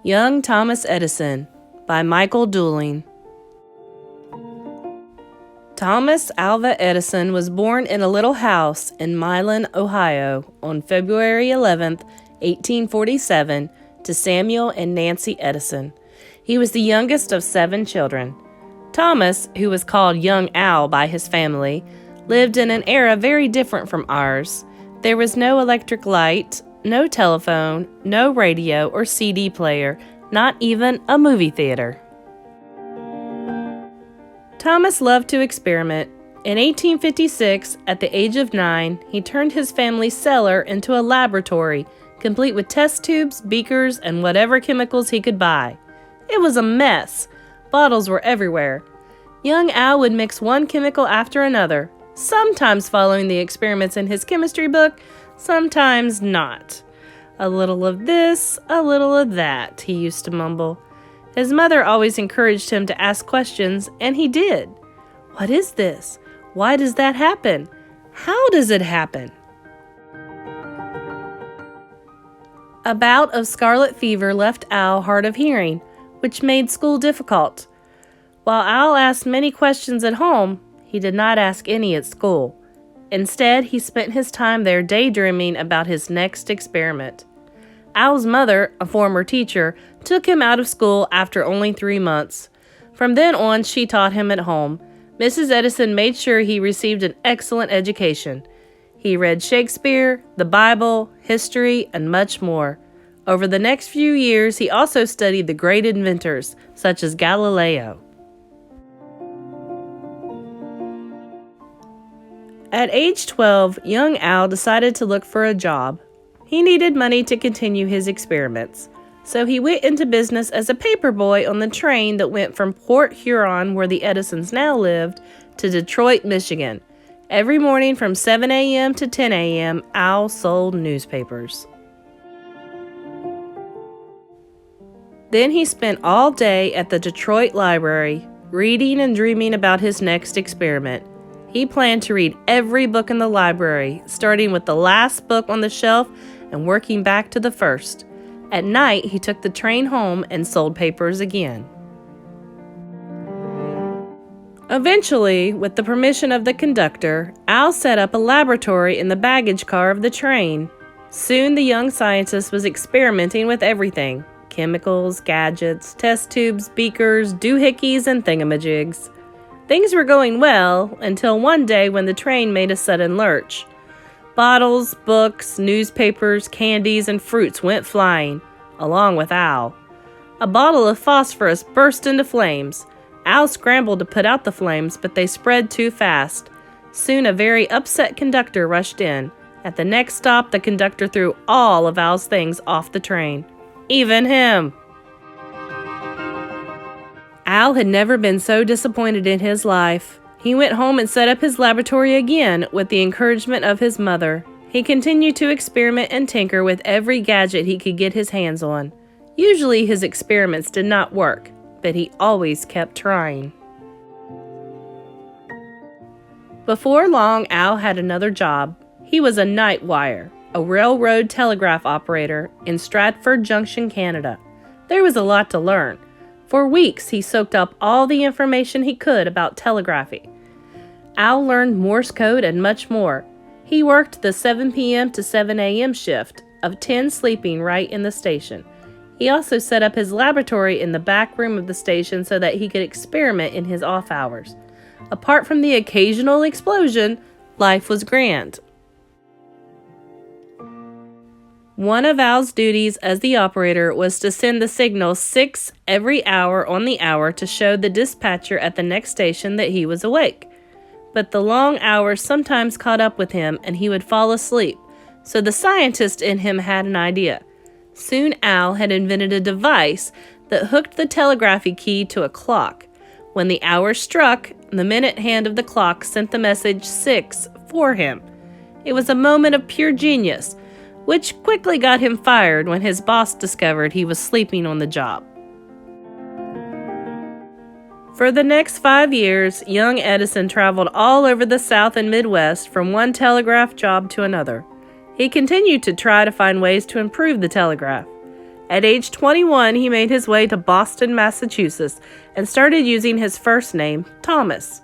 Young Thomas Edison by Michael Dooling. Thomas Alva Edison was born in a little house in Milan, Ohio, on February 11, 1847, to Samuel and Nancy Edison. He was the youngest of 7 children. Thomas, who was called Young Al by his family, lived in an era very different from ours. There was no electric light, no telephone, no radio or CD player, not even a movie theater. Thomas loved to experiment. In 1856, at the age of 9, he turned his family's cellar into a laboratory, complete with test tubes, beakers, and whatever chemicals he could buy. It was a mess. Bottles were everywhere. Young Al would mix one chemical after another, sometimes following the experiments in his chemistry book, sometimes not. A little of this, a little of that, he used to mumble. His mother always encouraged him to ask questions, and he did. What is this? Why does that happen? How does it happen? A bout of scarlet fever left Al hard of hearing, which made school difficult. While Al asked many questions at home, he did not ask any at school. Instead, he spent his time there daydreaming about his next experiment. Al's mother, a former teacher, took him out of school after only 3 months. From then on, she taught him at home. Mrs. Edison made sure he received an excellent education. He read Shakespeare, the Bible, history, and much more. Over the next few years, he also studied the great inventors, such as Galileo. At age 12, young Al decided to look for a job. He needed money to continue his experiments, so he went into business as a paperboy on the train that went from Port Huron, where the Edisons now lived, to Detroit, Michigan. Every morning from 7 a.m. to 10 a.m., Al sold newspapers. Then he spent all day at the Detroit Library, reading and dreaming about his next experiment. He planned to read every book in the library, starting with the last book on the shelf and working back to the first. At night, he took the train home and sold papers again. Eventually, with the permission of the conductor, Al set up a laboratory in the baggage car of the train. Soon the young scientist was experimenting with everything: chemicals, gadgets, test tubes, beakers, doohickeys, and thingamajigs. Things were going well until one day when the train made a sudden lurch. Bottles, books, newspapers, candies, and fruits went flying, along with Al. A bottle of phosphorus burst into flames. Al scrambled to put out the flames, but they spread too fast. Soon a very upset conductor rushed in. At the next stop, the conductor threw all of Al's things off the train. Even him! Al had never been so disappointed in his life. He went home and set up his laboratory again with the encouragement of his mother. He continued to experiment and tinker with every gadget he could get his hands on. Usually his experiments did not work, but he always kept trying. Before long, Al had another job. He was a night wire, a railroad telegraph operator in Stratford Junction, Canada. There was a lot to learn. For weeks, he soaked up all the information he could about telegraphy. Al learned Morse code and much more. He worked the 7 p.m. to 7 a.m. shift, of 10 sleeping right in the station. He also set up his laboratory in the back room of the station so that he could experiment in his off hours. Apart from the occasional explosion, life was grand. One of Al's duties as the operator was to send the signal 6 every hour on the hour to show the dispatcher at the next station that he was awake. But the long hours sometimes caught up with him and he would fall asleep, so the scientist in him had an idea. Soon Al had invented a device that hooked the telegraphy key to a clock. When the hour struck, the minute hand of the clock sent the message 6 for him. It was a moment of pure genius, which quickly got him fired when his boss discovered he was sleeping on the job. For the next 5 years, young Edison traveled all over the South and Midwest from one telegraph job to another. He continued to try to find ways to improve the telegraph. At age 21, he made his way to Boston, Massachusetts, and started using his first name, Thomas.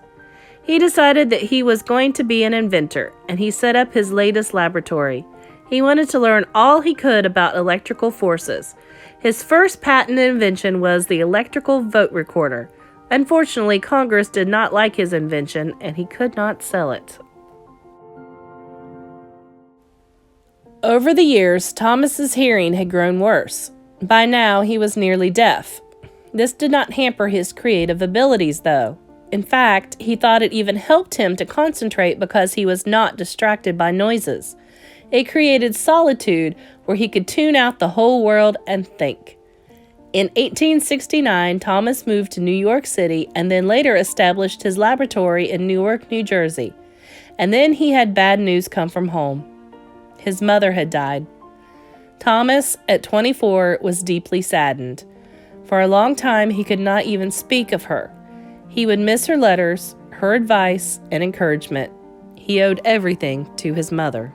He decided that he was going to be an inventor, and he set up his latest laboratory. He wanted to learn all he could about electrical forces. His first patented invention was the electrical vote recorder. Unfortunately, Congress did not like his invention, and he could not sell it. Over the years, Thomas's hearing had grown worse. By now, he was nearly deaf. This did not hamper his creative abilities, though. In fact, he thought it even helped him to concentrate because he was not distracted by noises. It created solitude where he could tune out the whole world and think. In 1869, Thomas moved to New York City and then later established his laboratory in Newark, New Jersey. And then he had bad news come from home. His mother had died. Thomas, at 24, was deeply saddened. For a long time, he could not even speak of her. He would miss her letters, her advice, and encouragement. He owed everything to his mother.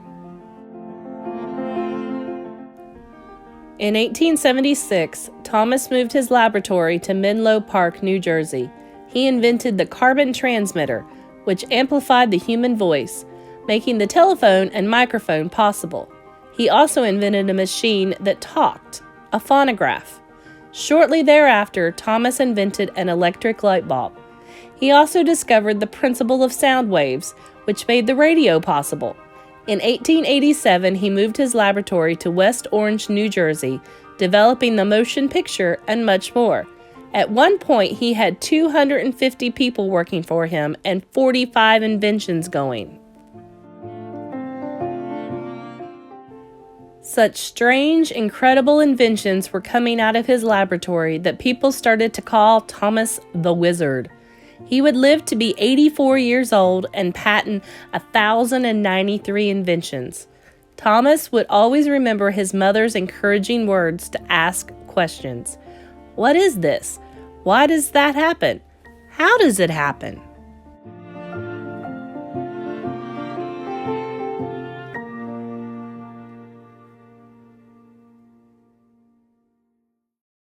In 1876, Thomas moved his laboratory to Menlo Park, New Jersey. He invented the carbon transmitter, which amplified the human voice, making the telephone and microphone possible. He also invented a machine that talked, a phonograph. Shortly thereafter, Thomas invented an electric light bulb. He also discovered the principle of sound waves, which made the radio possible. In 1887, he moved his laboratory to West Orange, New Jersey, developing the motion picture and much more. At one point, he had 250 people working for him and 45 inventions going. Such strange, incredible inventions were coming out of his laboratory that people started to call Thomas the Wizard. He would live to be 84 years old and patent 1,093 inventions. Thomas would always remember his mother's encouraging words to ask questions. What is this? Why does that happen? How does it happen?